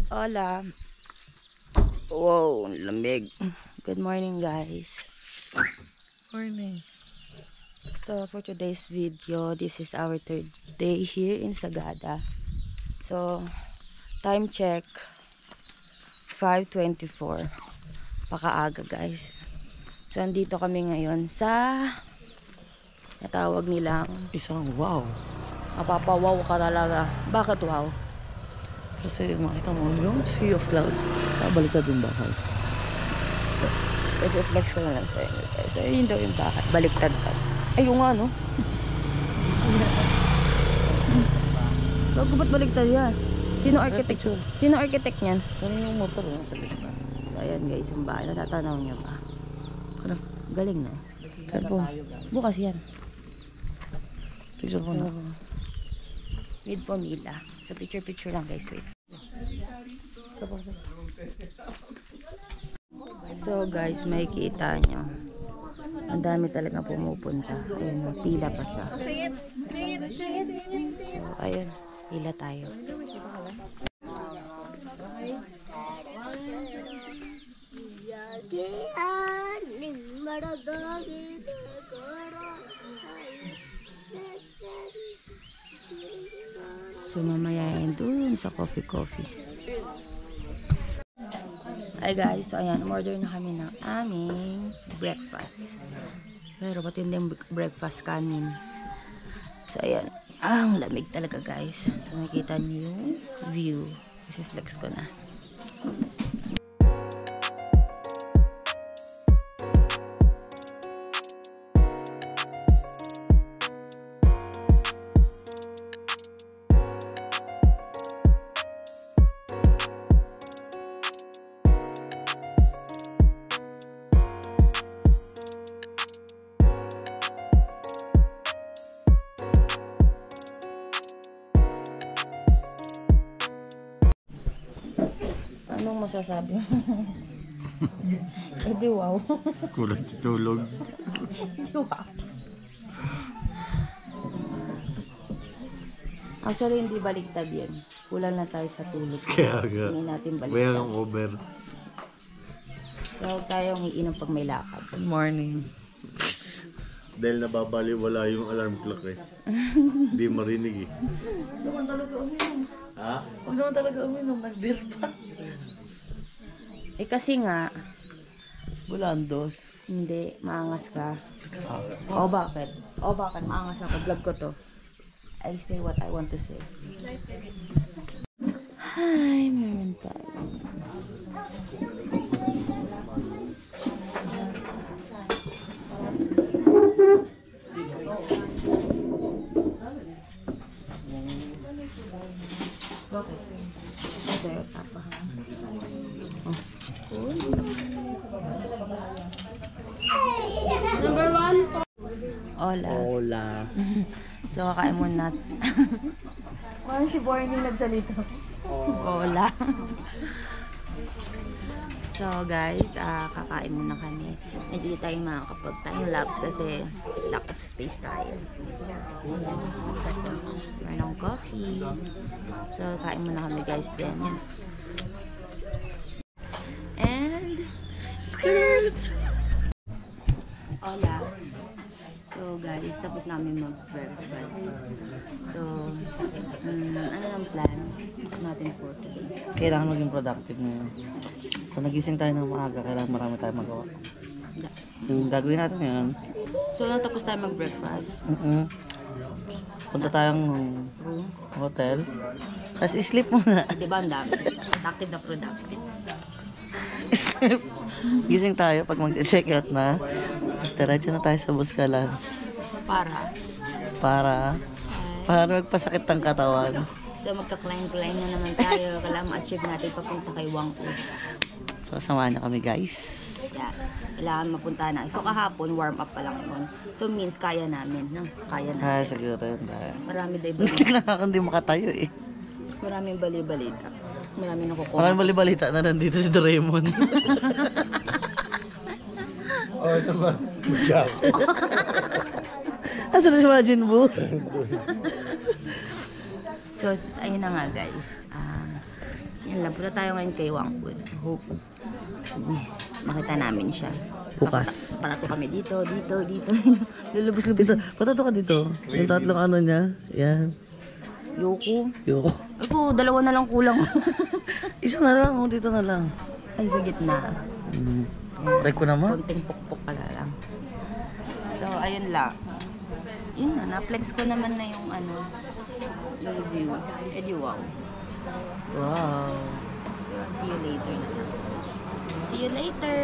Hola. Wow, lamig. Good morning, guys. Morning. So, for today's video, this is our third day here in Sagada. So, time check, 5:24. Pakaaga, guys. So, andito kami ngayon sa natawag nilang Isang wow. mapapawaw ka talaga. Bakit wow? Kasi makita mo yung sea of clouds. Baliktad yung bahay. I-flex ko na lang sa inyo, guys. So, yun daw yung bahay. Baliktad pa. Ayun nga, no? Bago ba't baliktad yan? Sino architect? Sino architect niyan? Ano yung motor yung sa gitna? So, ayan guys, yung bahay. Natatanaw niyo pa. Galing, no? Cellphone. Bukas yan. Picture ko na. Mid Pomila. So, picture lang, guys. Wait. So, guys, may kita nyo. Ang dami talaga pumupunta. Ayun, pila pa siya. So, ayun. Pila tayo. So, mamaya yan dun sa coffee. Hi guys, so ayan, umorder na kami ng aming breakfast. Pero ba't hindi yung breakfast kanin? So ayan, ang lamig talaga guys. So nakikita niyo yung view. I-flex ko na. Anong masasabi? Eh di wow. Kulang tutulog. Di wow. Actually, hindi baliktad yan. Kulang na tayo sa tulog. Kaya nga. Hindi natin May baliktad. ang over. So, huwag tayong iinom pag may lakad. Good morning. Dahil nababaliwala yung alarm clock eh. Hindi marinig eh. Huwag naman talaga uminom. Ha? Huwag naman talaga uminom. Nag-beer pa. Eh kasi nga, Bulandos. hindi, maangas ka. O bakit? O bakit? Maangas ako. Vlog ko to. I say what I want to say. Hi, meron tayo. Bakit? Sa'yo, tapa. Number 1. Hola. Hola. So, kakain muna natin. Parang si Born yung nagsalita. Hola. So, guys, kakain muna kami. Hindi tayo makakapag-time lapse kasi lack of space tayo. Meron ng coffee. So, kain muna kami, guys. Then, yan. And, skirt! Hola. So guys, tapos namin mag-breakfast. So, ano ang plan natin for today? Kailangan maging productive ngayon. So nagising tayo ng maaga. Kailangan marami tayong magawa. Yung gagawin natin ngayon. So, natapos tayo mag-breakfast. Punta tayong Room. hotel. Tapos sleep muna. Diba ang dami? Productive na productive. Sleep. Gising tayo pag mag-check out na. Diretso na tayo sa Buskalan. Para magpasakit ng katawan. So, magka-climb na naman tayo. Kailangan ma-achieve natin papunta kay Wangko. So, samahan niyo kami guys. Yeah. Kailangan mapunta na. So, kahapon, warm up pa lang yun. So, means kaya namin. No? Kaya namin. Siguro yun. Marami tayo Hindi makatayo eh. Maraming bali-balita. Maraming nakukuha. Maraming bali-balita na nandito si Doraemon. Oh, ito ba? Asan na si Majin Buu? So, ayun na nga guys. Yan lang, punta tayo ngayon kay Wangwood. Hope makita namin siya. Bukas. Palato kami dito. Lulubos-lubos. Dito, patato ka dito. Yung tatlong ano niya. Yan. Yoko. Yoko. Ako, 2 na lang kulang. Isa na lang, oh, dito na lang. Ay, sa gitna. Try ko naman. Konting pukpok pala lang. So, ayun lang. Yun na, na-flex ko naman na yung ano, yung view. Eh di wow. Wow. So, see you later na lang. See you later!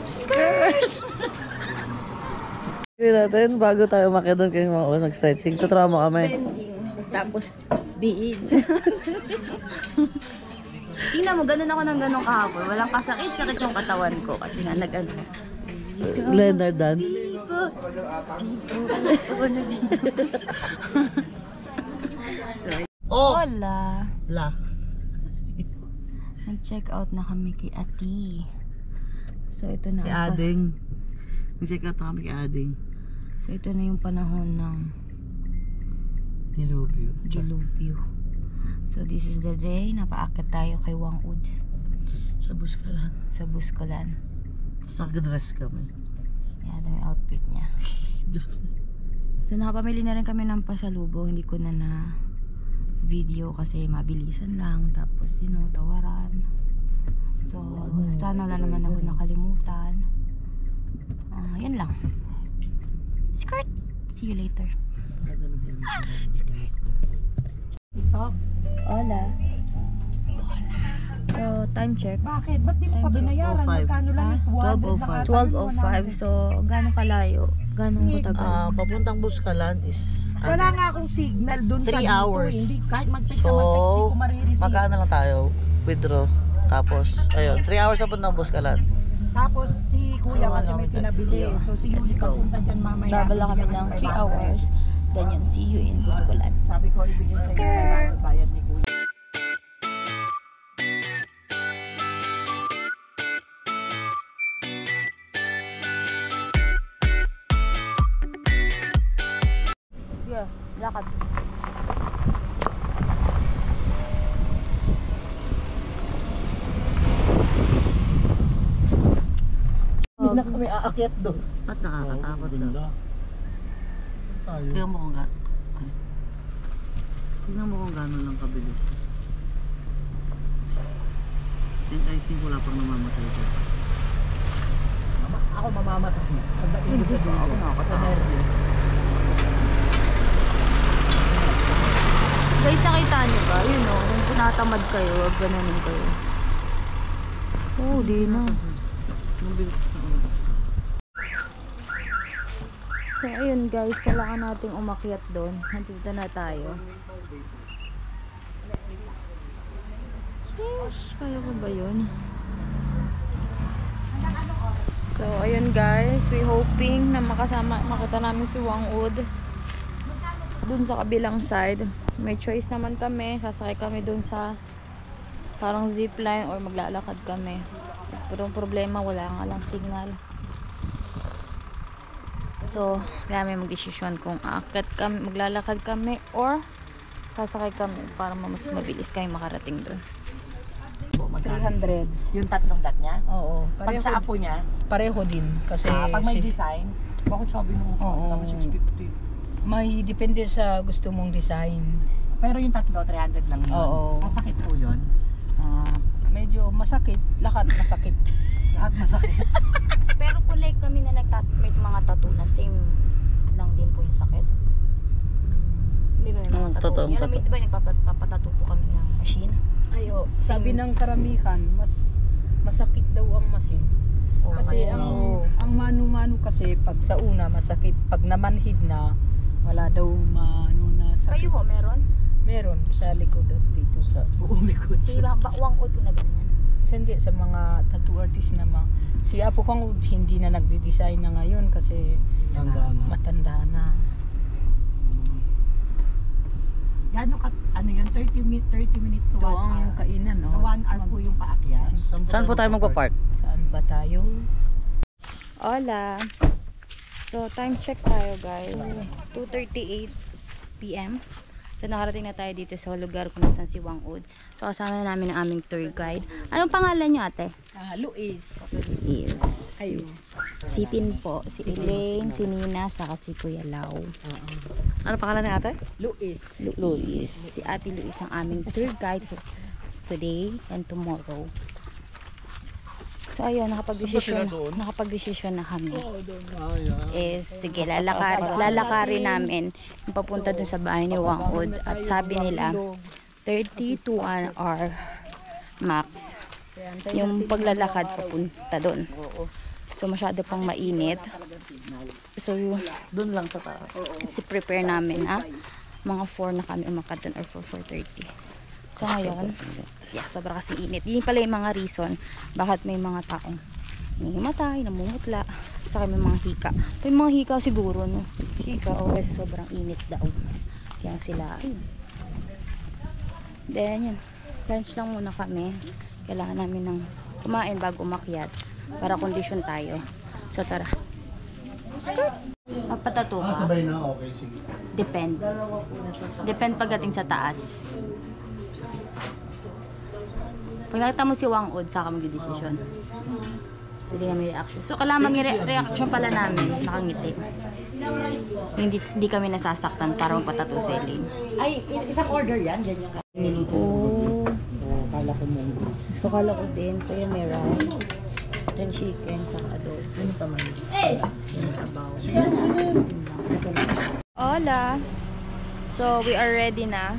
Skirt! Sige natin, bago tayo umakyat doon kayo mga nag-stretching, tutrama kami. Tapos, beads. Tingnan mo, ganun ako ng ganun kahapon. Walang kasakit-sakit yung katawan ko kasi nga nag-ano. Leonard dance. Oh! Hola! La. Nag-check out na kami kay Ati. So, ito na. Kay Ading. Nag-check out kami kay Ading. So, ito na yung panahon ng dilubyo. So, this is the day na paakit tayo kay Wangwood Sa Buskalan. sa Buscolan. Sa dress kami. Yan, yung outfit niya. So, nakapamili na rin kami ng pasalubong. Hindi ko na video kasi mabilisan lang. Tapos, tawaran. So, sana wala naman ako nakalimutan. Yan lang. Skirt! See you later. Hola. So, time check. Bakit? Ba't di mo pa binayaran? 12:05. Magkano lang yung 12:05. 12:05. So, gaano kalayo? Gaano katagal? Papuntang Buskalan is Wala nga akong signal dun 3 sa dito. hours. Hindi, kahit mag-text So, na mag-text, di ko marireceive. magkano lang tayo? Withdraw. Tapos, ayun, 3 hours na puntang Buskalan. Tapos si kuya So, kasi may let's pinabili. go. So si Let's Yuli go. papunta dyan mamaya. Travel lang kami ng 3 hours. Ganyan, see you in Buscolan. Sabi ko, ibigay sa iyo bayad ni kuya. Yeah, lakad. Hindi na kami aakyat doon. Ba't nakakatakot na? Tingnan mo kung tingnan mo kung gano'n lang kabilis. I think wala pang namamatay dyan. Ako mamamatay. Hindi ko ako nakakatakot. Guys, nakita niyo ba? Yun o, kung tinatamad kayo, wag gananin kayo. Oh, di na. Mabilis na oras. So, ayun guys, kailangan nating umakyat doon. Nandito na tayo. Sheesh, kaya ko ba yun? So, ayun guys, we hoping na makita namin si Wangwood dun sa kabilang side. May choice naman kami, sasakay kami dun sa parang zipline or maglalakad kami. Pero ang problema, wala nga lang signal. So, kami mag-desisyon kung aakyat kami, maglalakad kami or sasakay kami para mas mabilis kami makarating doon. 300. Yung tatlong dat niya? Oo. Pag sa apo niya, Pareho din. Kasi pag may design, bakit sabi mo Oo. 650? may depende sa gusto mong design. Pero yung tatlo, 300 lang yun. Oo. Masakit po yun. Medyo masakit. Lahat masakit. Lahat masakit. Pero kung like kami na may mga tattoo na same lang din po yung sakit. Di ba may mga tattoo? Totoong Yan, tattoo. di ba nagpapatattoo po kami ng machine? Ayo, sabi ng karamihan, mas masakit daw ang masin. Kasi ang manu-manu kasi pag sa una masakit, pag namanhid na wala daw na sakit. Kayo ho, meron? Meron sa likod at dito sa buong likod. Si Wangwood ko na ganyan. Hindi sa mga tattoo artist naman. Si Apo Kong hindi na nagde-design na ngayon kasi matanda na. Gano'n ka, ano yun, 30 minutes to Ito 1 ang hour. kainan, no? So 1 hour po yung paakyat. Saan po tayo magpa-park? Saan ba tayo? Hola! So, time check tayo guys. 2:38 PM. So, So nakarating na tayo dito sa lugar kung saan si Wangud. So kasama na namin ang aming tour guide. Anong pangalan niyo ate? Luis. Yes. Ayo. Si Tin po, si Elaine, si Nina, saka si Kuya Lau. Ano pangalan ni ate? Luis. Luis. Si Ate Luis ang aming tour guide for today and tomorrow. So ayun, nakapag-desisyon na kami. Sige, lalakarin namin yung papunta dun sa bahay ni Wangud. At sabi nila, 30 to 1 hour max yung paglalakad papunta dun. So masyado pang mainit. So Doon lang sa taas. prepare namin mga 4 na kami umakyat dun or 4:30. So ngayon, sobra kasi init. Yun pala yung mga reason bakit may mga taong nangimatay, namumutla, saka may mga hika. May mga hika siguro, no? Hika, kasi sobrang init daw. Kaya sila, ayun. Then, yun. Lunch lang muna kami. Kailangan namin ng kumain bago umakyat para kondisyon tayo. So, tara. Skirt! Patato ka? Sabay na, okay, sige. Depend. Depend pagdating sa taas. Pag nakita mo si Wangud, saka mag-decision. So, hindi namin reaction. So, kailangan mag-reaction pala namin. Nakangiti. Hindi kami nasasaktan para magpatato sa Elaine. Ay, isang order yan. Yan yung niluto. Oh. Kala ko mo. So, kala ko din. So, yung may rice. Then chicken, saka adobo. Ano pa man? Yung sabaw. Hola! So, we are ready na.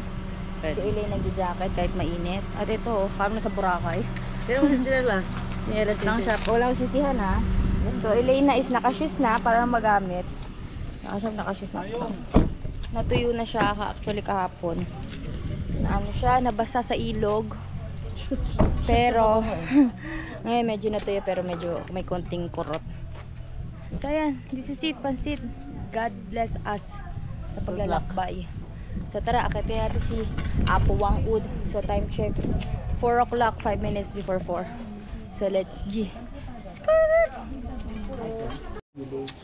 Si Elaine nag-jacket kahit mainit. At ito, parang nasa Boracay. Kaya mo si Chinelas. Sinyelas lang siya. Walang sisihan ha. So, Elaine na is nakashoes na para magamit. Nakashoes na. Natuyo na siya actually kahapon. Na ano siya, nabasa sa ilog. Pero, ngayon medyo natuyo pero medyo may konting kurot. So, ayan. This is it, pansit. God bless us sa paglalakbay. So, tara, akitin natin si Apo Wangud. So, time check. 4 o'clock, 5 minutes before 4. So, let's G. Skirt!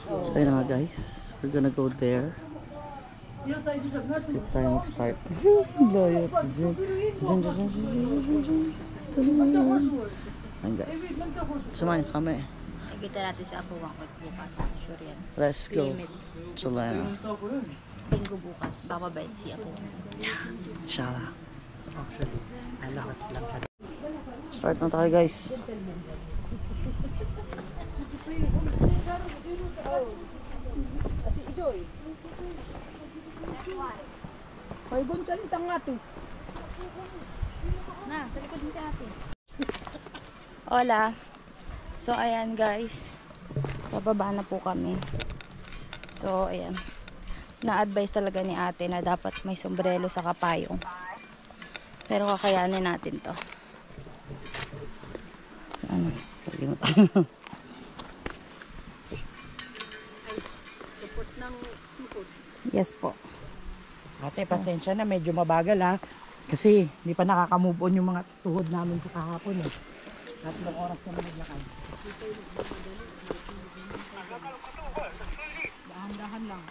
So yun na nga guys, we're gonna go there. Sit tayo mag-start. Layo to dyan. Ayan guys, samahan kami. Nakikita natin si Apo Wangud bukas. Sure yan. Let's go. Solana. Linggo bukas. Bababait si Apo. Inshallah. Actually, alakas lang siya. Start na tayo guys. Kasi Idoy. Hoy, gonsalintang nga to. Na, sa likod mo si ate. Hola. So, ayan guys. Bababa na po kami. So, ayan. Na-advise talaga ni ate na dapat may sombrero sa kapayong. Pero kakayanin natin to. So, ano? Lagi na tayo. Support ng tuhod. Yes po. Ate, pasensya na. Medyo mabagal ha. Kasi hindi pa nakaka-move on yung mga tuhod namin sa kahapon eh. At ilang oras naman naglakad. Dahan-dahan lang.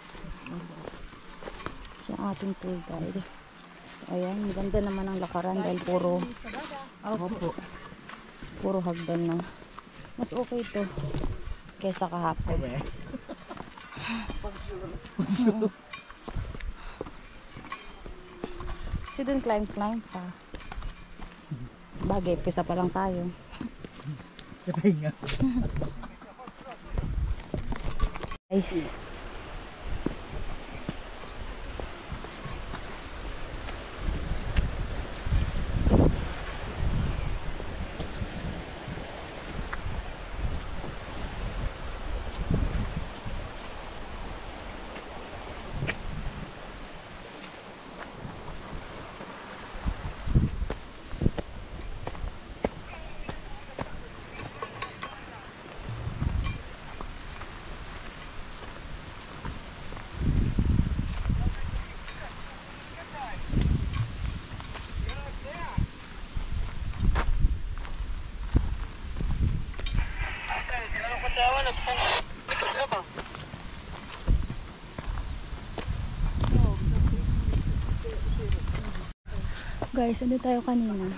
Siya ang ating tour guide. So, ayan, maganda naman ang lakaran dahil puro hagdan lang. Mas okay to kesa kahapon. Si dun climb pa. Bagay, pisa pa lang tayo. Pahinga. Guys. guys, ano tayo kanina?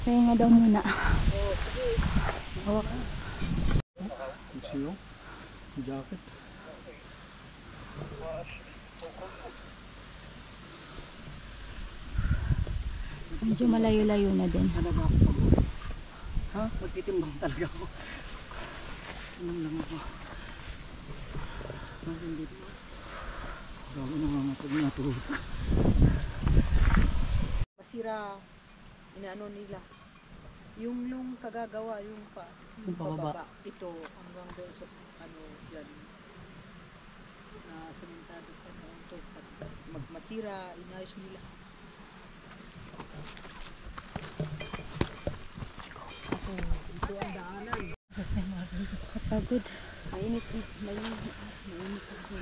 Pahinga daw muna. Hawak. Jacket. Medyo malayo-layo na din. Ha? Magtitimbang talaga ako. Anong lang ako. Bakit dito? Bago nangangatag na tuhod. Masira, inaano nila. Yung nung kagagawa, yung Yung pababa. Ito, hanggang doon sa, ano, dyan. Na sementado pa na ito. Pag magmasira, inayos nila. Ito ang daanan. Kapagod. Mainit.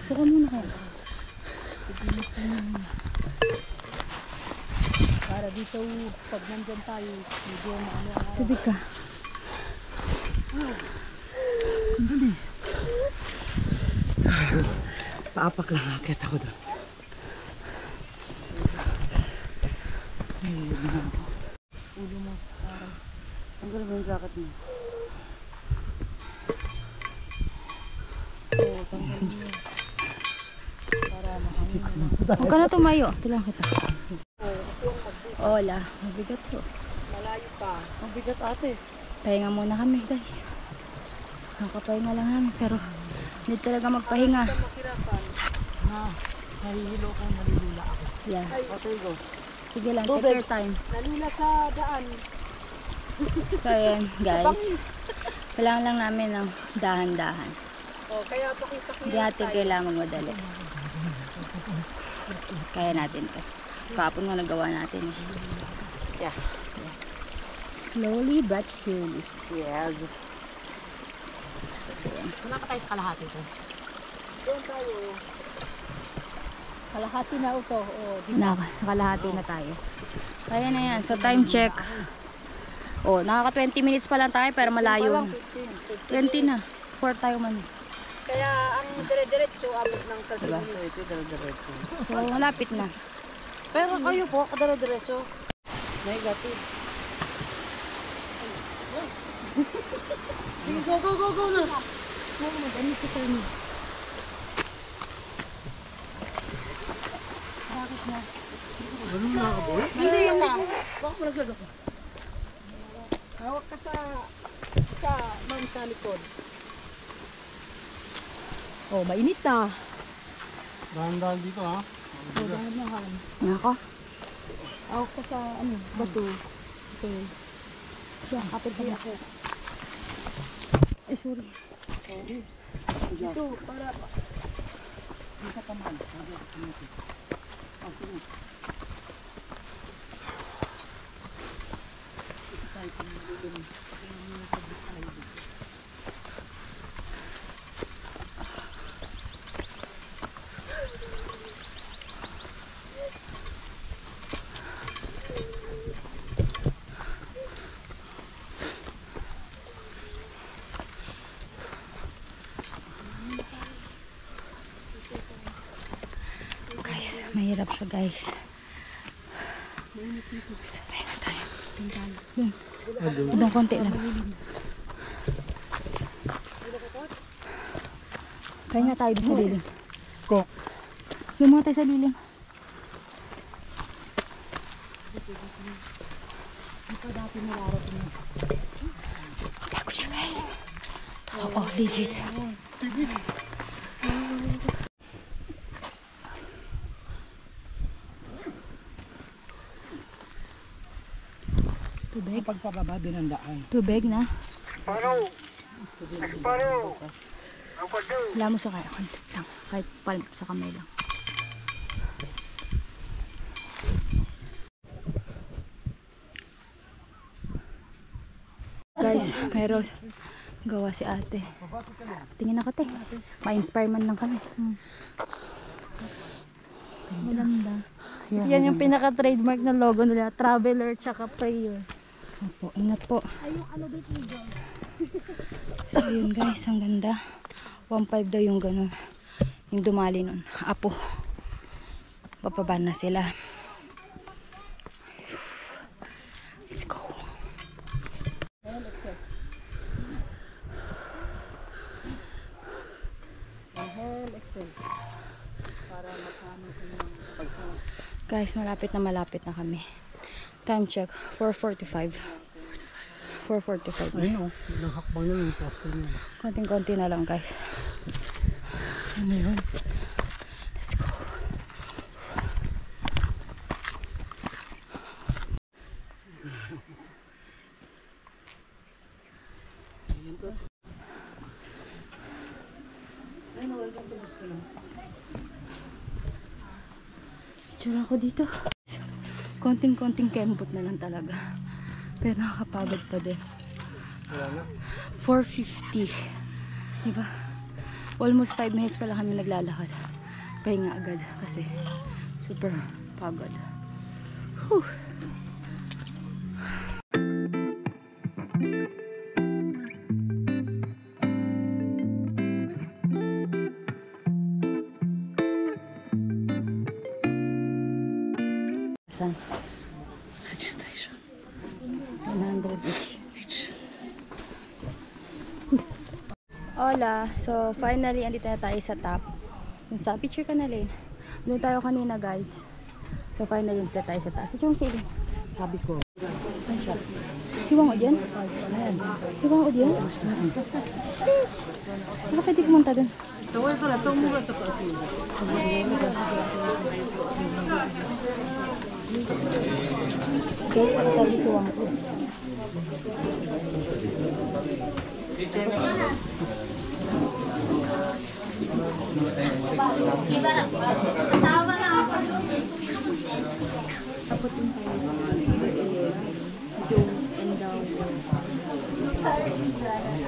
Buka muna kayo. Para dito, pag nandyan tayo, medyo maano ang araw. Tubig ka. Paapak lang akit ako doon. Ulo mo, parang. Ang galing yung jacket mo. Oo, tanggalin mo. Para makangin na. Huwag ka na tumayo. Tulungan kita. Hola. Mabigat po. Malayo pa. Ang bigat ate. Pahinga muna kami guys. Nakapahinga lang namin pero hindi talaga magpahinga. Mahirapan. Ha? Nahihilo ko, nalilula ako. Yeah. O sige go. Sige lang, take your time. Nalula sa daan. So ayan guys. Kailangan lang namin ng dahan-dahan. O, kaya pakita Hindi natin kailangan magmadali. Kaya natin to. Kahapon nga nagawa natin eh. Yeah. Slowly but surely. Yes. So ayan. Wala ka tayo sa kalahati ko. Doon tayo. Kalahati na ito. O, di ba? Nakalahati na tayo. Kaya na yan. So time check. Oh, nakaka 20 minutes pa lang tayo pero malayo na. 20 na. 4 tayo man. Kaya ang dire-diretso abot ng 30 Diba? minutes. Ito diretso. So malapit na. Pero kayo po, kadire-diretso. Negative. Sige, go na. Ano si Tony? Bakit na? Ano na ka boy? Hindi ko. Bakit mo naglaga ko? Hawak ka sa ma'am sa likod. Oh, mainit na. Dahan-dahan dito ha. O, dahan-dahan. Nako. Hawak ka sa bato. Ito. Siya, kapit na ako. Eh, sorry. Ito, para Isa pa man. Sige. Guys, mahirap siya guys. Sabay na tayo. Doon konti lang. Kaya nga tayo sa lilim. Ko. Doon muna tayo sa lilim. Bago siya guys. Totoo, legit. Tubig? Pagpababa din ang daan. Tubig na? Wala mo sa kaya. Konti lang. Kahit palm sa kamay lang. Guys, meron gawa si ate. Tingin ako te. Ma-inspire man lang kami. Maganda. Yan yung pinaka-trademark na logo nila, Traveler tsaka Prayer. Opo, ingat po. So yun guys, ang ganda. 1.5 daw yung ganun. Yung dumali nun. Apo. Bababa na sila. Let's go. Guys, malapit na kami. Time check, 4:45. 4:45. Ayun o, ilang hakbang na yung poste niya. Konting-konti na lang, guys. Ano yun? Let's go. Tsura ko dito. Konting-konting kembot na lang talaga. Pero nakakapagod pa din. 4:50. Diba? Almost 5 minutes pa lang kami naglalakad. Pahinga agad kasi super pagod. Whew. Saan? Registration. 100 each. Hola! So, finally, andito na tayo sa top. Yung sa picture ka na rin. Doon tayo kanina, guys. So, finally, andito tayo sa taas. Ito yung sili. Sabi ko. Ano siya? Siwang o dyan? Siwang o dyan? Baka pwede pumunta doon. Tawag ko na, tumura sa kasi. Guys, nakatabi siwang ko. Tapos yung tayo sa Joe and Dow.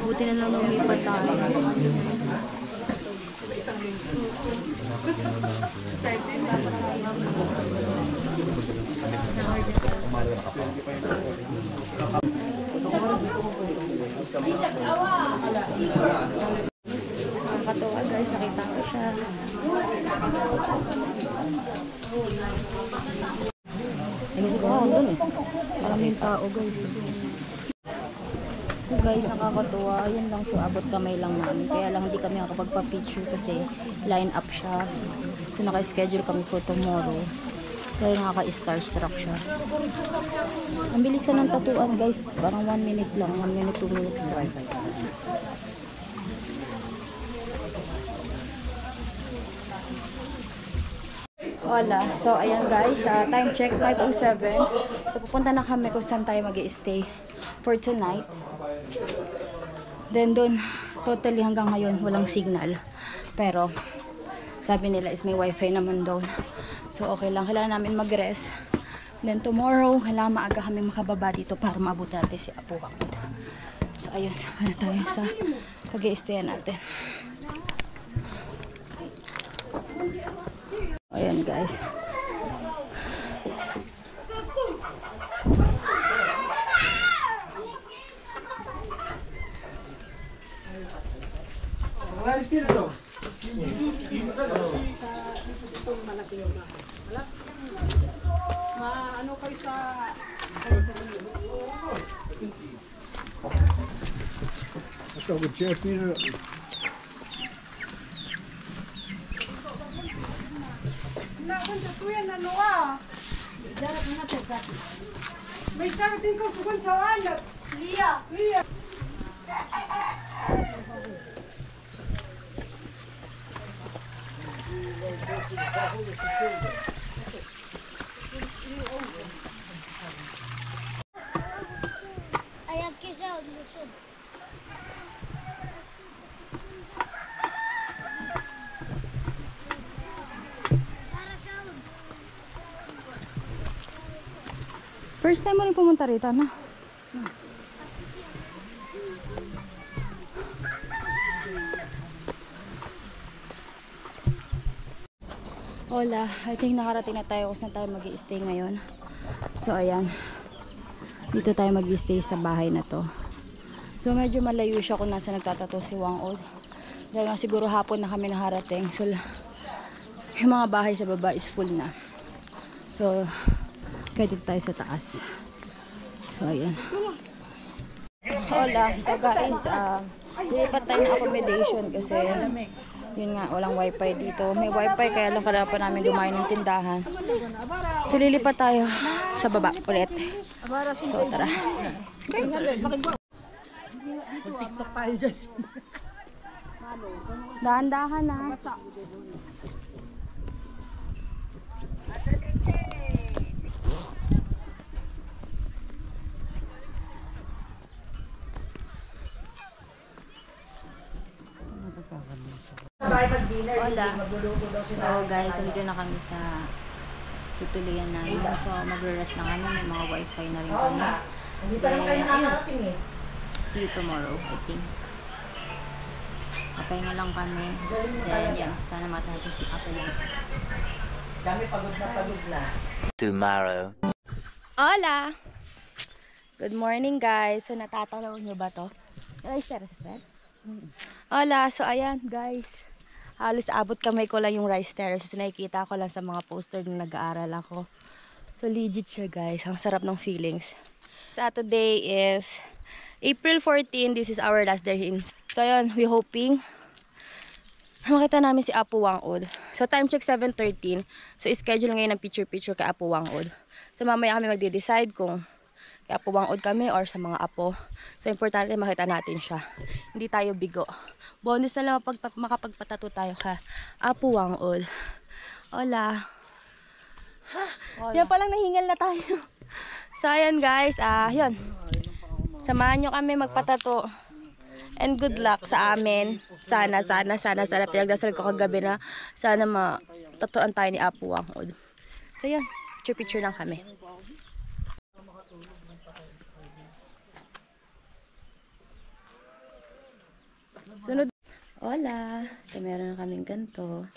Buti na lang lumipat tayo. Nakakatawa guys, nakita ko siya. Doon eh. Maraming tao guys. So guys, nakakatuwa. Yun lang po, abot kamay lang namin. Kaya lang hindi kami nakapagpa-picture kasi line up siya. So naka-schedule kami for tomorrow. Kaya nakaka-starstruck siya. Ang bilis na ng tatuan guys. Parang 1 minute lang. 1 minute, 2 minutes lang. Wala. So ayan guys. Time check 5:07. So pupunta na kami kung saan tayo mag-i-stay for tonight. Then doon, totally hanggang ngayon walang signal. Pero sabi nila is may wifi naman doon. So okay lang, kailangan namin mag-rest. Then tomorrow, kailangan maaga kami makababa dito para maabot natin si Apo Wangod. So ayun, tayo sa pag-i-stay natin. Ayan guys. Ano kayo sa Ito, good chef, pero May sarating ko sugan sa alat. Liya. Ayak kisa lusod. First time mo rin pumunta rito, no? Hola, I think nakarating na tayo kung saan tayo mag-i-stay ngayon. So ayan, dito tayo mag-i-stay sa bahay na to. So medyo malayo siya kung nasa nagtatato si Wangod. Dahil nga siguro hapon na kami nakarating. So yung mga bahay sa baba is full na. So, kaya dito tayo sa taas. So, ayan. Hola. So, guys, lilipat tayo ng accommodation kasi yun nga, walang wifi dito. May wifi kaya lang kailangan namin dumayo ng tindahan. So, lilipat tayo sa baba ulit. So, tara. TikTok tayo dyan. Dahan-dahan na. Hola. So guys, nandito na kami sa tutulian namin. So magre-rest na kami. May mga wifi na rin kami. Then, ayun. See you tomorrow, I think. Papahinga lang kami. Then, yan. Sana matapos si Apo lang. Kami pagod na. Tomorrow. Hola! Good morning, guys. So, natatanaw nyo ba to? Rice terraces, right? Hola! So, ayan, guys. Halos abot kamay ko lang yung rice terraces. Nakikita ko lang sa mga poster nung nag-aaral ako. So, legit siya, guys. Ang sarap ng feelings. Today is April 14. This is our last day in. So, ayan, we hoping makita namin si Apo Wangod. So, time check 7:13. So, schedule ngayon ng picture-picture kay Apo Wangod. So, mamaya kami magde-decide kung kay Apo Wangod kami or sa mga apo. So, importante makita natin siya. Hindi tayo bigo. Bonus na lang makapagpatato tayo kay Apo Wangod. Hola. Yan palang nahingal na tayo. So, ayan guys. Yun. Samahan nyo kami magpatato. And good luck sa amin. Sana. Pinagdasal ko kagabi na sana matatuan tayo ni Apo Wangod. So, yan. Picture lang kami. Sunod. Hola. So, meron na kaming ganito.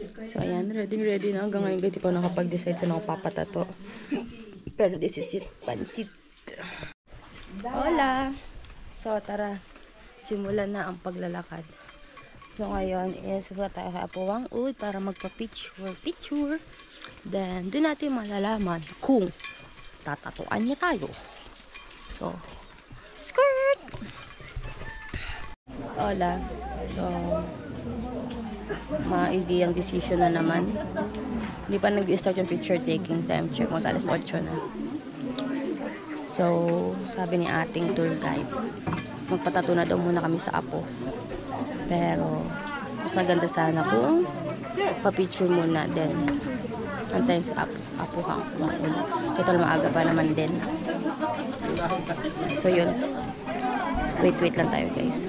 So, ayan. Ready na. Hanggang ngayon, hindi pa nakapag-decide sa nakapapatato. Pero this is it. Pansit. Hola. So, tara. Simulan na ang paglalakad. So, ngayon is wala tayo kay Apo Wangod para magpa-picture. Then, doon natin malalaman kung tatatuan niya tayo. So, skirt! Hola. So, maigi ang decision na naman. Hindi pa nag-start yung picture taking. Time check. Mag-alas 8 na. So, sabi ni ating tour guide, magpatato na daw muna kami sa Apo. Pero, mas maganda sana kung pa-picture muna din. Antayin sa Apo Wangod. Total maaga pa naman din. So, yun. Wait lang tayo guys.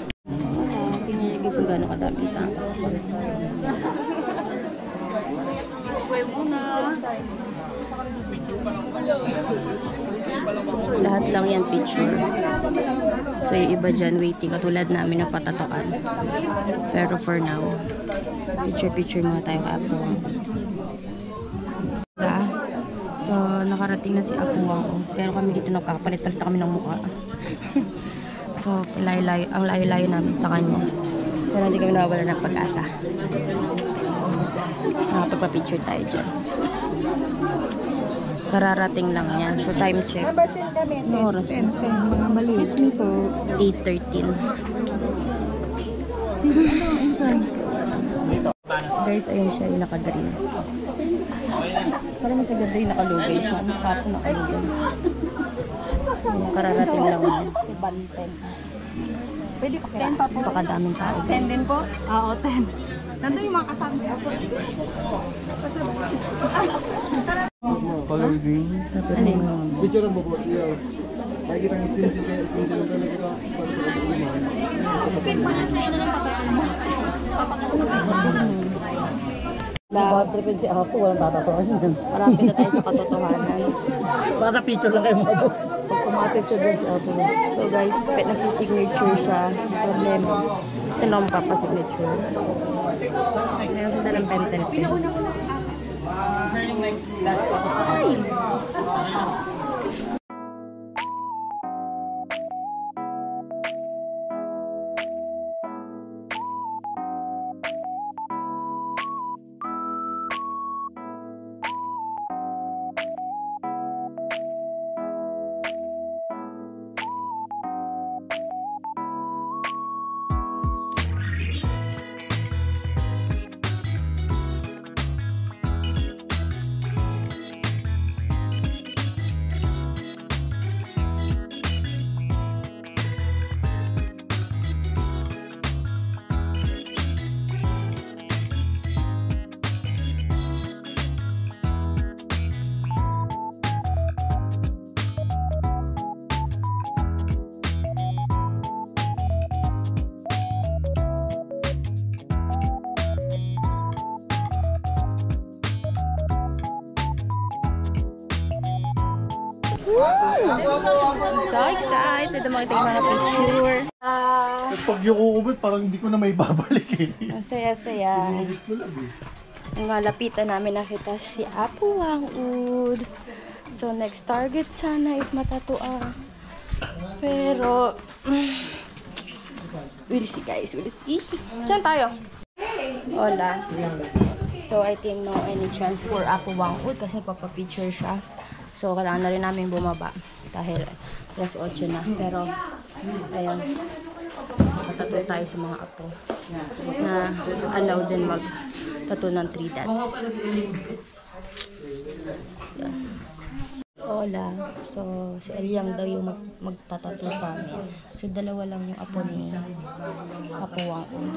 Tingnan niyo guys kung gano'ng kadaming tao. Lahat lang yan picture. So yung iba dyan waiting katulad namin na patatoan. Pero for now, picture muna tayo kay Apo Wangod. So nakarating na si Apo Wangod. Pero kami dito nagkakapalit-palit kami ng mukha. So ang layo-layo namin sa kanya. Kaya hindi kami nawawala ng pag-asa. Nakapagpa-picture tayo dyan. Kararating lang yan. So, time check. Anong oras? Excuse me po. 8:13. Let's go. Guys, ayun siya yung naka-green. Parang sa ganda yung nakalugay siya. Kapo nakalugay. Ayun, kararating lang yan. Si Banten. Pwede pa kaya? 10 pa po. Baka daming tao. 10 din po? Oo, 10. Nandun yung mga kasama ko. Color green. Picture ang bubot siya. Makikita ang stencil kaya stencil na nakita. Bad trip si Apo, walang tatatuan yan. Marami na tayo sa katotohanan. Baka picture lang kayo mga po. Pag kumatitude yan si Apo. So guys, nagsisignature siya. Problema. Saan ako magpapasignature? Meron ko dalang pentel pen. Ay! So excited na makita yung mga picture. Pag yung kukumit, parang hindi ko na may babalik eh. Masaya-saya. Pinilit ko lang eh. Ang lapitan namin nakita si Apo Wangud. So next target sana is Matatuan. Pero we'll see guys, we'll see. Diyan tayo. Hola. So I think no any chance for Apo Wangud kasi papapicture siya. So kailangan na rin namin bumaba dahil plus 8 na. Pero ayun, matatato tayo sa mga apo na allow din mag-tattoo ng 3 dots. Yan. Hola. So si Eliang daw yung magtatato sa amin. So dalawa lang yung apo ni Apo Wangud.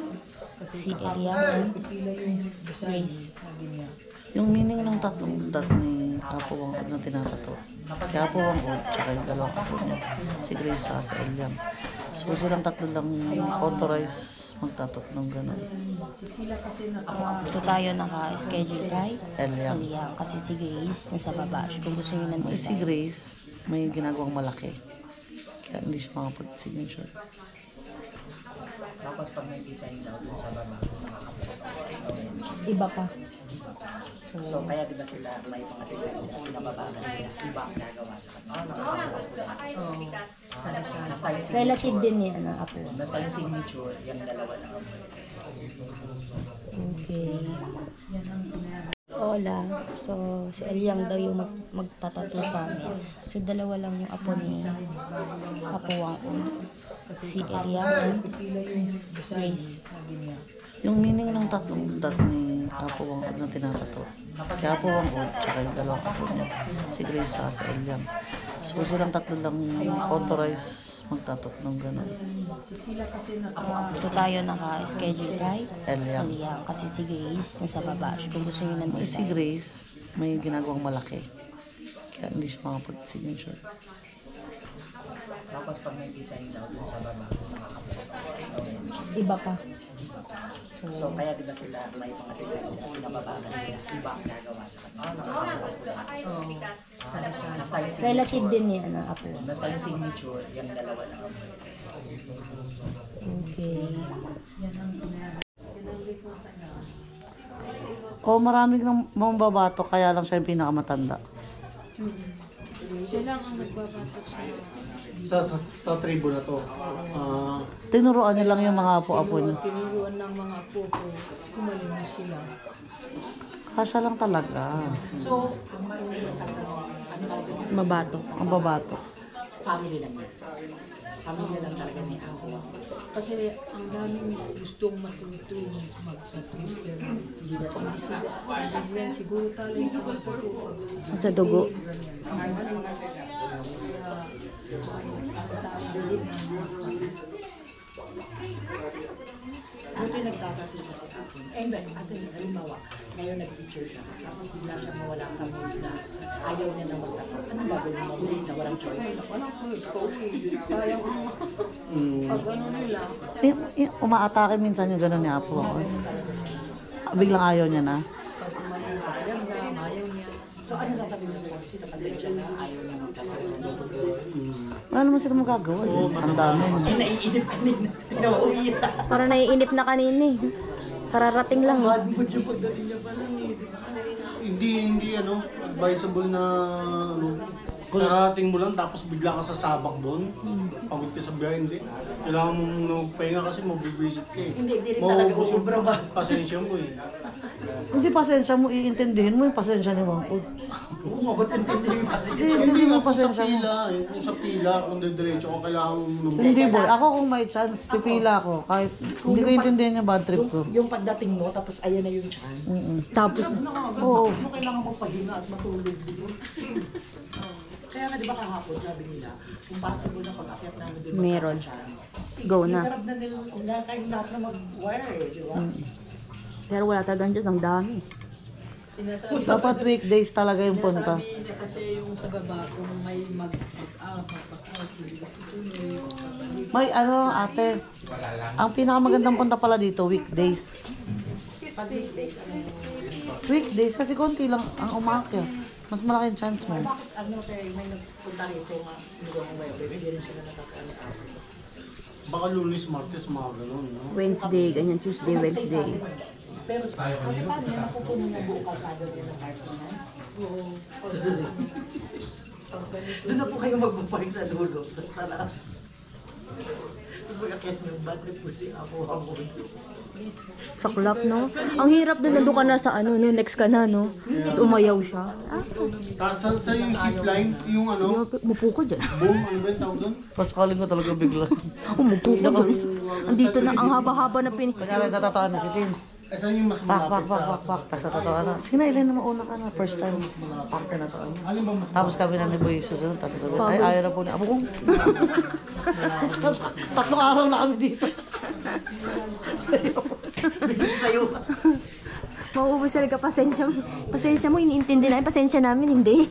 Si Eliang and Grace. Yung meaning ng tatlong dot ni Apo Wangud na tinatato. Si Apo Wangud, tsaka yung dalawang apo niya. Si Grace, tsaka si Eliam. So silang tatlo lang authorized magtatot ng gano'n. So tayo naka-schedule kay Eliam. Eliang kasi si Grace nasa baba. Kung gusto nyo ng Si Grace, may ginagawang malaki. Kaya hindi siya makapag-signature. iba pa. So, kaya diba sila may mga design sa pinabababa sila, iba ang nagawa sa kanila. Relative din yan ang apo. Basta yung signature, yung dalawa lang. Okay. Hola. So, si Eliang daw yung magtatato sa amin. So, dalawa lang yung apo ni Apo Wangud. Si Eliang and Grace. Yung meaning ng tatlong dot ni Apo Wangud na tinatato. Si Apo Wangud, tsaka yung dalawang apo niya. Si Grace, tsaka si Eliam. So silang tatlo lang authorized magtatot ng gano'n. So, tayo naka-schedule kay Eliam. Eliang kasi si Grace nasa baba. Kung gusto nyo ng Si Grace, may ginagawang malaki. Kaya hindi siya makapag-signature. Tapos pag may design daw dun sa baba, iba pa. so kaya diba sila may mga design sa pinabababa sila, iba ang nagawa sa kanila. Basta yung Relative din yan ang apo. Basta yung signature, yung dalawa lang. Okay. O maraming ng mambabato, kaya lang siya yung pinakamatanda. Sa tribo na to. Tinuruan niya lang yung mga apo-apo niya. Tinuruan ng mga apo ko, kumalim na sila. Kasya lang talaga. Mabato. Ang babato. Family lang yan. Family lang talaga ni Apo. Kasi ang daming gustong matuto mag-tattoo, pero hindi sila. Hindi yan siguro talent sa mag-tattoo. Sa dugo. Buti nagtatato kasi ako. Hindi, ate, halimbawa, ngayon nag-picture siya. Tapos bigla siya mawala sa mood na ayaw niya na magtato. Ano gagawin mo? Kasi na walang choice. Walang choice ko eh. Sayang ang pag ano nila. Umaatake minsan yung gano'n ni Apo. Biglang ayaw niya na. Pag umalim ka, yan na, ayaw niya. So ano sasabihin mo sa sino pasensya na ayaw niya magtato? Wala naman sila magagawa. Ang dami. Kasi naiinip kanina. Nauuwi na. Para naiinip na kanina eh. Kararating lang. Yung pagdating niya pa lang eh. Hindi advisable na karating mo lang tapos bigla ka sasabak doon. Pagod ka sa biyahe, hindi. Kailangan mong magpahinga kasi mag-visit ka eh. Hindi rin talaga ubra ba? Pasensya mo eh. Hindi pasensya mo, iintindihin mo yung pasensya ni Wangud. Oo, mabot intindihin kasi. Iintindihin mo yung Kung sa pasensya mo. pila, kung sa pila, kung diretso ka kailangan mong Hindi boy, ako kung may chance, pipila ako. Kahit hindi ko intindihin yung bad trip ko. Yung pagdating mo, tapos ayan na yung chance. Tapos, Oo. Ano kailangan mong pahinga at matulog dito? Kaya nga di ba kahapon sabi nila, kung possible na pag-akyat namin dito Meron. Go na. Ikarap na nila, wala kayong lahat na mag-wire eh, di ba? pero wala talagang Diyos, ang dami. Sinasabi Dapat weekdays talaga yung punta. Sinasabi niya kasi yung sa baba, kung may mag-out, May ate, ang pinakamagandang punta pala dito, weekdays. Weekdays kasi konti lang ang umakyat. Mas malaki yung chance mo. Ano kaya may nagpunta rito nga, lugar mo ba yun? Hindi rin sila nakakaano ako. Baka Lunes, Martes, mga ganun, no? Wednesday, ganyan. Tuesday, Wednesday. Pero paano yan? Napupunin ng buong kalsada din ng parking na? Oo. Doon na po kayo magpaparing sa dulo. Sa lahat. Tapos mag-akit niyo, battery po si ako. Saklap, no? Ang hirap doon, nandun ka na sa ano, no? Next ka na, no? Tapos umayaw siya. Ah, Tapos sa yung zipline, yung ano, mupo ka dyan. boom, ano ba yung tawag doon? Paskalin ko talaga bigla. Umupo ka dyan. Andito na, ang haba-haba na Kanya natataan na si Tim. Eh, saan yung mas malapit sa... Tapos natataan na. Sige na, ilan na mauna ka na. First time. Parker na to. Alin ba mas Tapos kami na ni Boy susunod. Tapos sabi, ay ayaw na po ni Abo kong. 3 araw na kami dito. Mauubos talaga, pasensya. Pasensya mo, iniintindi namin. Pasensya namin, hindi.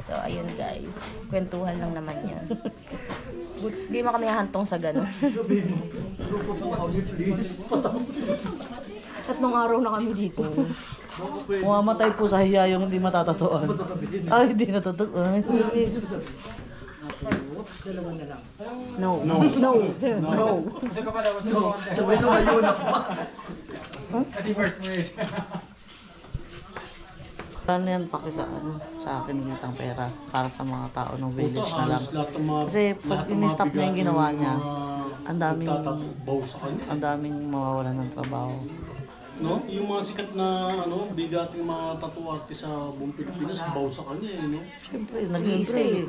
So, ayun guys. Kwentuhan lang naman yan. Hindi mo kami hahantong sa gano'n. 3 araw na kami dito. Umamatay po sa hiya yung hindi matatatuan. Ay, hindi natatuan. Dalawa na lang. No. No. No. No. Sabay na yun ako. Saan yan sa akin nitang pera para sa mga tao ng village na lang. Kasi pag in-stop na yung ginawa niya, ang daming mawawalan ng trabaho. No? Yung mga sikat na ano, bigating mga tattoo artist sa buong Pilipinas, baw sa kanya eh, no? Siyempre, nag-iisa eh.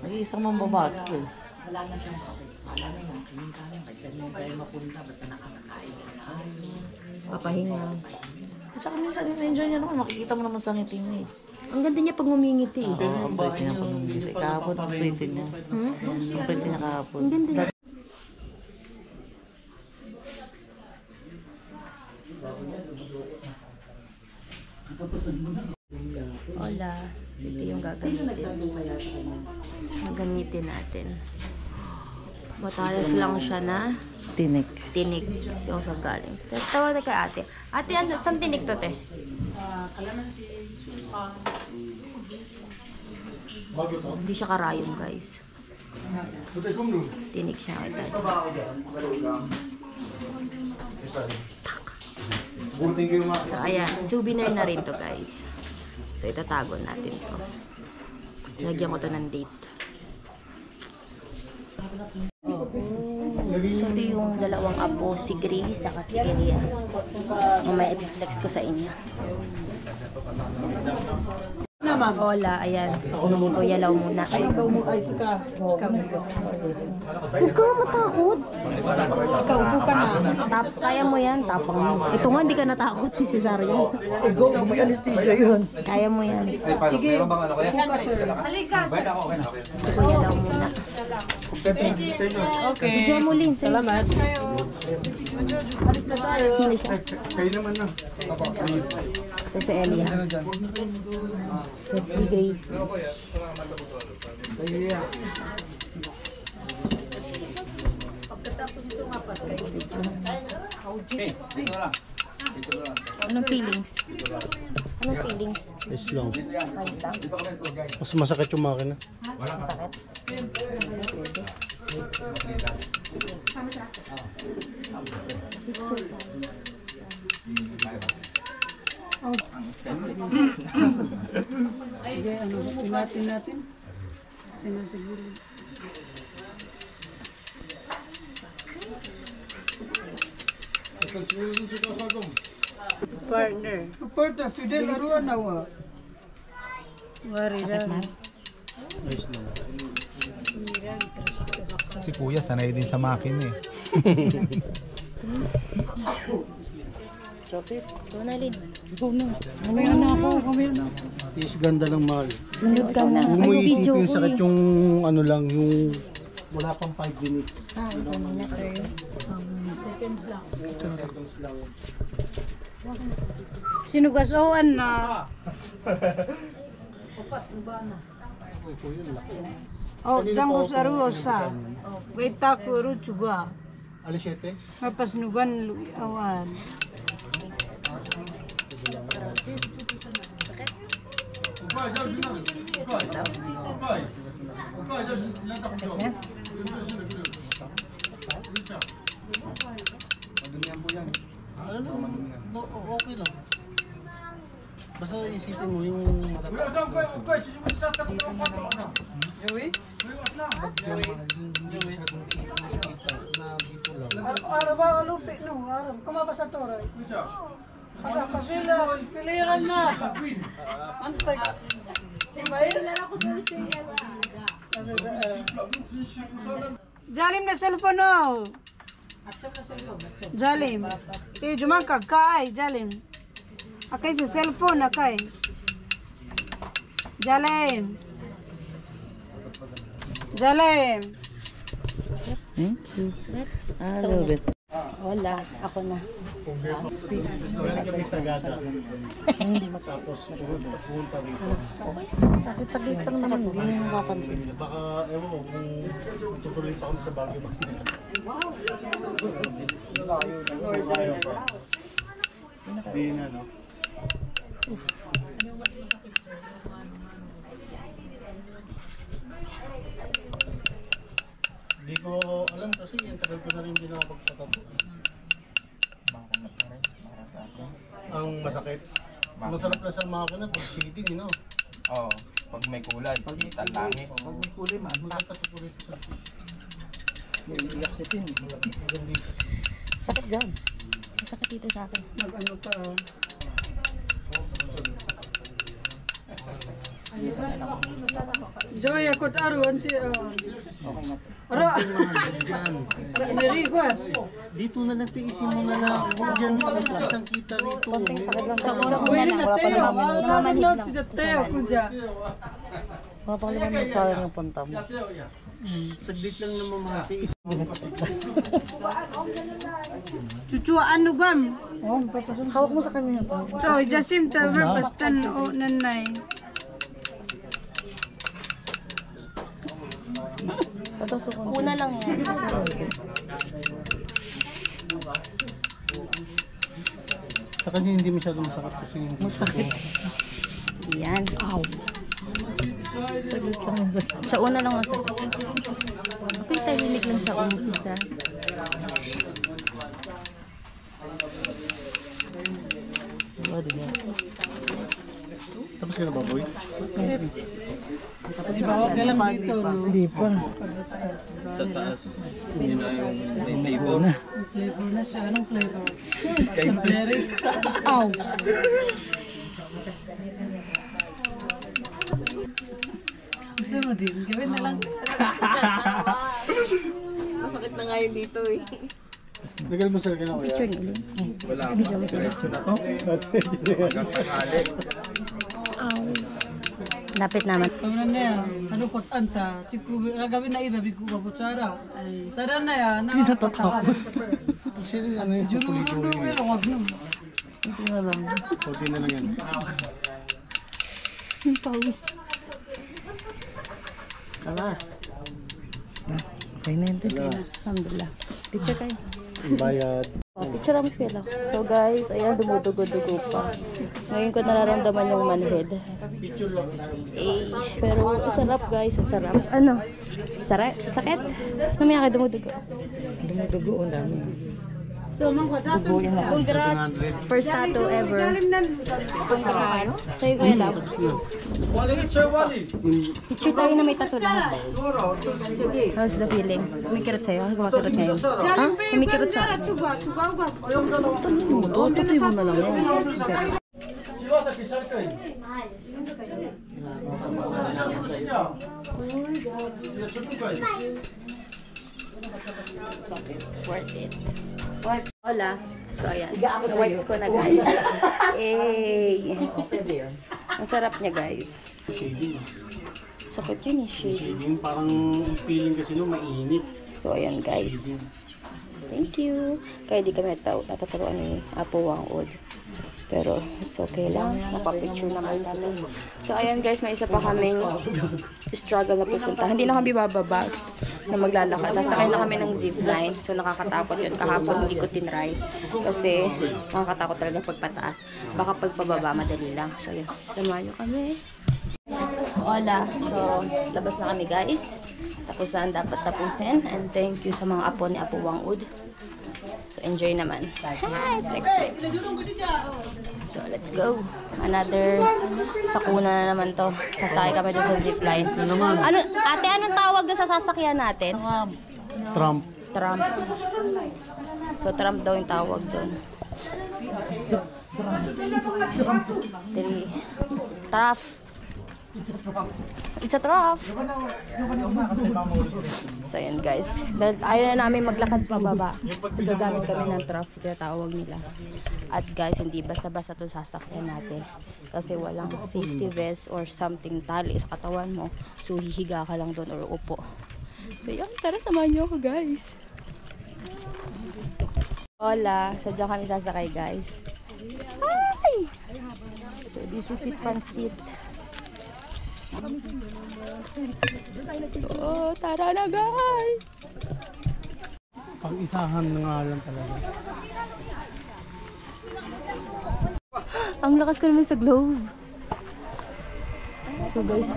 Nag-iisang mambabato eh. Wala na siyang bakit. Wala na yan. Kaya ganyan tayo mapunta. Basta nakakakain siya na ayos. Papahinga. At saka minsan, in-enjoy niya naman. Makikita mo naman sa ngiti niya eh. Ang ganda niya pag ngumingiti. Oo, ang pretty niya pag ngumiti. Kahapon, ang pretty niya. Ang pretty niya kahapon. Ang ganda niya. Hola. Ito yung gagamitin natin. Matalas lang siya na Tinik. tinik yung sa galing. Tawag na kay ate. Ate, ano, saan tinik to, te? Hindi siya karayom, guys. Tinik siya kay ate. So, ayan. Souvenir na rin to, guys. So, itatago natin to. Lagyan ko to ng date. So, ito yung dalawang apo, si Grace at si Elia. May epiflex ko sa inyo. Hola, ayan. Kuya Lau muna. Ikaw mo, ay sika. Huwag ka matakot. Ikaw, upo ka na. Kaya mo yan, tapang mo. Ito nga, hindi ka natakot, si Cesario. Ikaw, may anesthesia yun. Kaya mo yan. Sige, upo ka, sir. Si Kuya Lau muna. Okay. Video mo, Lin. Salamat. Sino siya? Kayo naman na. Ito si Elia. Ito si Grace. Anong feelings? Anong feelings? Ayos lang. Ayos lang? Mas masakit yung makina. Masakit? Sige, ano, pinatin natin. Sinasiguro. Partner, Fidel Aruan nawa. Wari lang. Ayos lang. Si Kuya sanay din sa makina eh. Ito na, Lin. Mamaya na ako, mamaya na. Is ganda ng mahal. Sunod ka na. Huwag mo Ay, isipin video yung ko sakit eh. yung ano lang, yung wala pang 5 minutes. Isa muna. Seconds lang. Sinugasoan na. Oh, tango sa ruosa. Wait ako ruchuba. Alis 7? Kapasnugan awan. Okay lang. Basta isipin mo yung matatapos na Araw ba lupi no? Araw kumabasa toray. Ara kabila, pilihan na. Antay. Sibayin na ako sa Jalim na cellphone no. Jalim. Ti juman kagkaay Jalim. Akay sa cellphone akay. Jalim. Jalim. Thank you. A little bit. Wala, ako na. Galing kami sa gata. Tapos punta rito. Sakit-sakit lang naman. Hindi mo mapapansin. Baka, ewan ko, kung tutuloy pa kami sa Baguio. Ayaw pa. Di na, no? Hindi ko alam kasi ang tagal ko na rin din nakapagpatato. Ang masakit. Masarap lang sa makina pag shading, you know? Oo. Pag may kulay, kita langit. Pag may kulay, masakit po rito sa Iiyak si Tim. Sakit dyan. Masakit dito sa akin. Mag-ano ka. Joy ako taro anti. Ara. Narikwat. dito na lang tiisin mo na lang. Huwag dyan sa kitang kita rito. Konting sakit lang sa Una ulo. lang, wala pa naman minuto. Mamanhid lang. Si Teo kuja. Wala pa naman yung kaya ng punta mo. Saglit lang naman matiis. Chuchu ano gam? Hawak mo sa kanya pa. So Jasim tawer pastan o nanay. Una lang yan. Sa kanya hindi masyadong masakit kasi hindi. Masakit. Yan. Saglit lang yung sakit. Sa una lang masakit. Okay, tahimik lang sa umpisa. Oh, diba? Tapos ka na ba, boy? Tapos na pag dito, no? Hindi pa. Sa taas, hindi na yung may flavor. Flavor na siya. Anong flavor? Strawberry. Aw. Gusto mo din? Gawin na lang. Masakit na nga yun dito eh. Nagal mo sila ka na Picture ni Uling. Wala pa. Diretso na to. Hanggang tanghali. Lapit naman. Kamunan na yan. Ano pot anta? Gawin na iba. Bigo ka po sara. Sara na yan. Hindi natatapos. Sila ano yung Juro pero wag na. Hindi na lang. Okay na lang yan. Yung pawis. Alas. Okay na yun. Alhamdulillah. Picture kayo. Ang bayad. Oh, picture ang skwela. So guys, ayan, dumudugo-dugo pa. Ngayon ko nararamdaman yung manhid. Picture lang. Eh, pero sarap guys, ang sarap. Ano? Sarap? Sakit? Namaya ka dumudugo. Dumudugo o dami. Congrats! First tattoo ever. Congrats! Sa'yo Kuya Lab. Picture tayo na may tattoo lahat. How's the feeling? Kumikirot sa'yo? Kumakirot ngayon? Ha? Kumikirot sa akin? Tutuloy mo na lang yan. Worth it. Hola. So ayan, na-wipes ko na guys. Hey! Masarap niya guys. Shading. Sakit yun eh, shade. Shading parang feeling kasi nung mainit. So ayan guys. Thank you. Kaya di kami natataruan ni Apo Wang Od. Pero it's okay lang. Napapicture naman namin. So ayan guys, may isa pa kaming struggle na pupunta. Hindi na kami bababa na maglalakad. Sasakay na kami ng zipline. So nakakatakot yun. Kahapon hindi ko tinry. Kasi nakakatakot talaga pagpataas. Baka pagpababa, madali lang. So yun, samahan nyo kami. Hola. So, labas na kami guys. Tapos na dapat tapusin. And thank you sa mga apo ni Apo Wangud. So, enjoy naman. Hi! Flex. So, let's go. Another sakuna na naman to. Sasakay kami doon sa zipline. Ano, ate, anong tawag doon sa sasakyan natin? Trump. Trump. So, Trump daw yung tawag doon. Traf. It's a trough. So, ayan guys. Dahil ayaw na namin maglakad pababa. So, gagamit kami ng trough. Ito tawag nila. At guys, hindi basta-basta itong sasakyan natin. Kasi walang safety vest or something tali sa katawan mo. So, hihiga ka lang doon or upo. So, yun. Tara, samahan niyo ako guys. Hola. So, dyan kami sasakay guys. Hi! So, this is it, pansit. So, tara na guys! Pag-isahan na nga lang talaga. Ang lakas ko naman sa globe. So guys,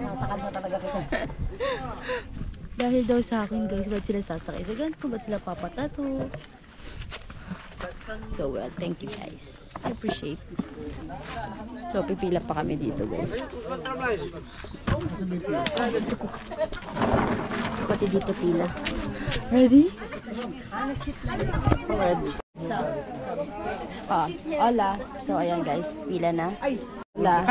dahil daw sa akin guys, ba't sila sasakay sa ganito? Ba't sila papatato? So well, thank you guys. I appreciate it. So, pipila pa kami dito guys. Pati dito pila. Ready? Ready. Hola. So, ayan guys. Pila na. Hola.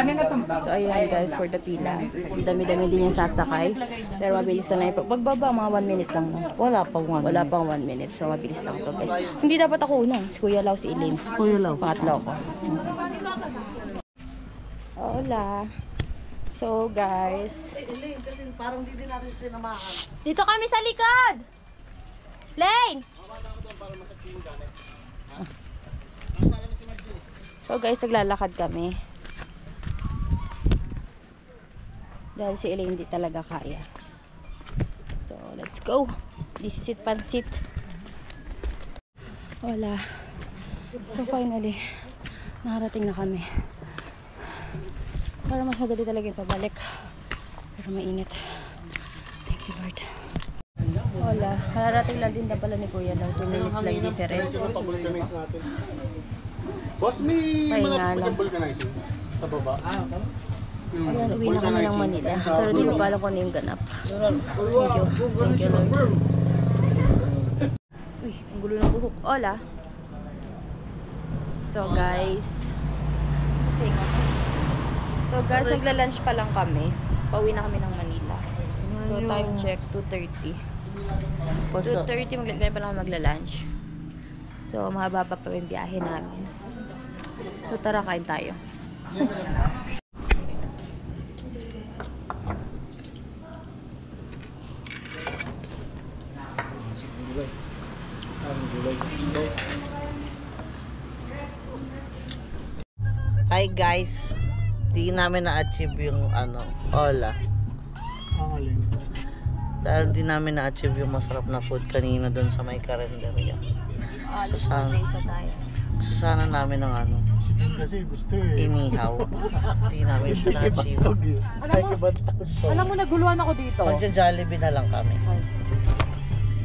So, ayan guys for the pila. Dami-dami din yung sasakay. Pero mabilis na yung pagbaba. Mga 1 minute lang. Wala pang 1 minute. Wala pang 1 minute. So, mabilis lang to guys. Hindi dapat ako unang. Si Kuya Lau, si Elaine. Kuya Lau. Pangatlo ako. Hola. So, guys. Parang di din natin sinamahan. Dito kami sa likod! Lane! So, guys, naglalakad kami. Dahil si Elaine hindi talaga kaya. So, let's go. This is it, pansit. Hola. So, finally, nakarating na kami. Para mas madali talaga yung pabalik. Pero mainit. Thank you, Lord. Hola. Hararating lang din na pala ni Kuya lang. 2 minutes lang difference. Pag-vulcanize natin. Boss, may mga vulcanizing sa baba. Ayan, uwi na kami ng Manila. Pero di ko pa alam kung ano yung ganap. Thank you. Thank you, Lord. Uy, ang gulo ng buhok. Hola. So, guys. So guys, nagla-lunch pa lang kami. Pauwi na kami ng Manila. So time check, 2:30. 2:30 ganyan pa lang magla-lunch. So mahaba pa yung biyahe namin. So tara, kain tayo. Hi guys. Di namin na-achieve yung hola. Dahil di namin na-achieve yung masarap na food kanina doon sa may karinderya. Sana namin ng Kasi gusto eh. inihaw. Di namin siya na-achieve. Alam mo, naguluhan ako dito. Magja-Jollibee na lang kami.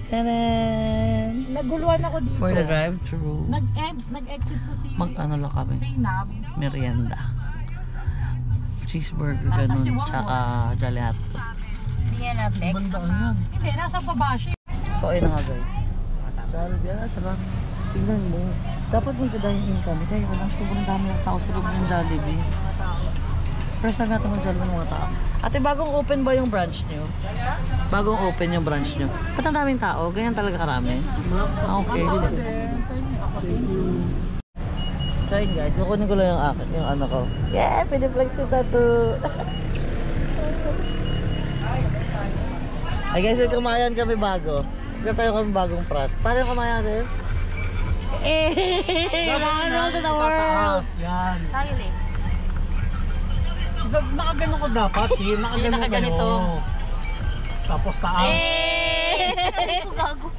Taran! Naguluhan ako dito. For the drive-thru. Nag-exit ko si Mag-ano lang kami. Zainab. Merienda. Cheeseburger, ganun. Tsaka Jolly Hotdog. Hindi yan na flex. Hindi, nasa baba siya. So, ayun na nga guys. Jollibee, sarap. Tingnan mo. Dapat magdadine-in kami. Kaya ko lang sobrang dami ng tao sa loob ng Jollibee. First time natin mag-Jollibee ng mga tao. Ate, bagong open ba yung branch nyo? Bagong open yung branch nyo. Ba't ang daming tao? Ganyan talaga karami? Okay. So yun guys, kukunin ko lang yung ano ko. Yeah, piniflex yung tattoo. Ay guys, may kamayan kami bago. Kaya tayo kami bagong prat. Paano yung kamayan natin? Round to the world. Yan. Tayo eh. Nakagano ko dapat eh. Nakaganito. Tapos taas.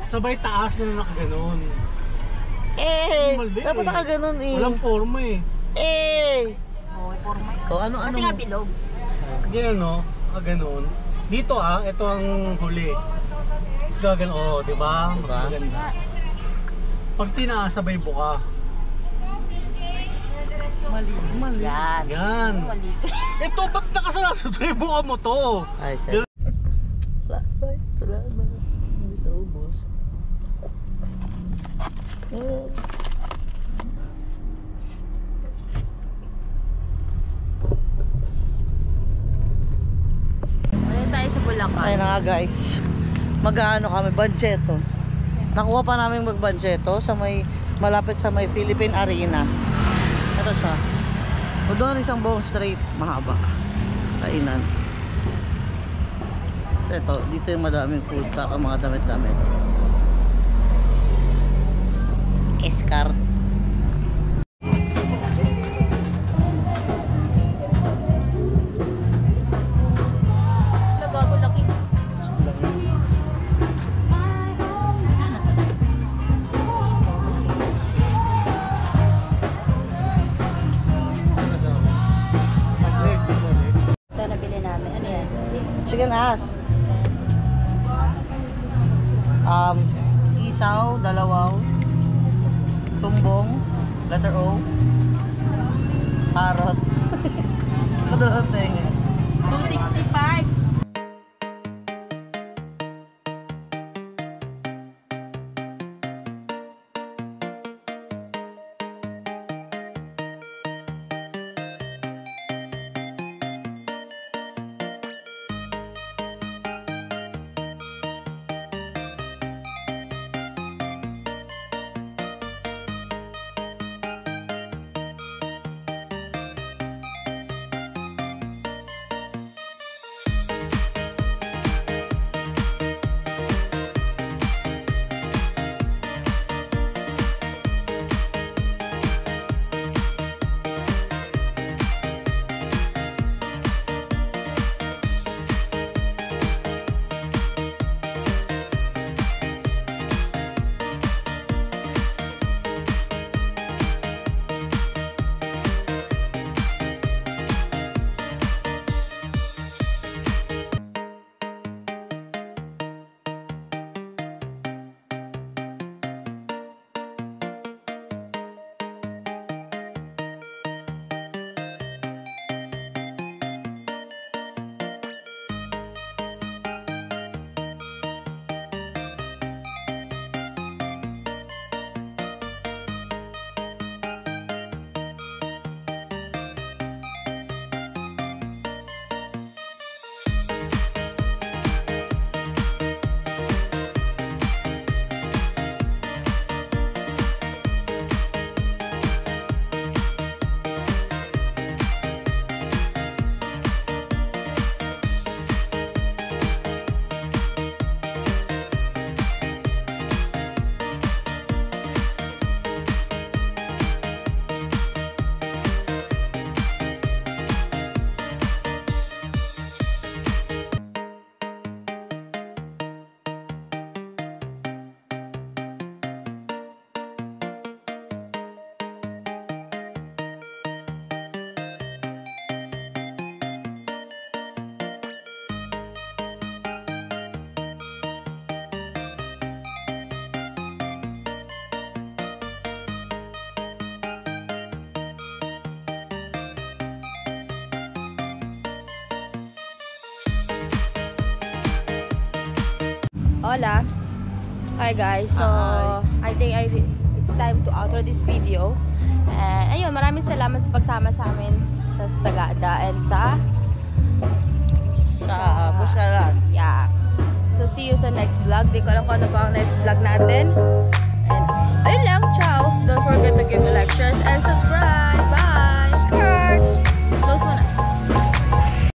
Sabay taas na nakaganon. Maldi Dapat nakaganon eh. Walang forma eh. Oo, forma. O ano. Kasi nga bilog. Yan no, nakaganon. Dito ito ang huli. Mas gaganon, di ba? Mas Diba? maganda. Pag tinaas, sabay buka. Mali. Yan. Yan. Mali. Ito, ba't nakasalado ito? Buka mo to. Ay, sir. Last bite. Salamat. Hindi na ubos. Ayun tayo sa Bulacan. Ayun na nga guys. Mag-ano kami, Bancheto. Nakuha pa namin mag-Bancheto sa malapit sa may Philippine Arena. Ito siya. O doon isang buong straight, mahaba. Kainan. Kasi ito, dito yung madaming food truck, ang mga damit-damit. Escart. Nagagulaki. Ito nabili namin. Ano yan? Chicken ass. Isaw, dalawaw. Tumbong, letter O. Parrot. Kadalawang tenga. 265. Hola. Hi guys. So, I think it's time to outro this video. And ayun, maraming salamat sa pagsama sa amin sa Sagada and sa Buskalan. Yeah. So, see you sa next vlog. Di ko alam kung ano pa ang next vlog natin.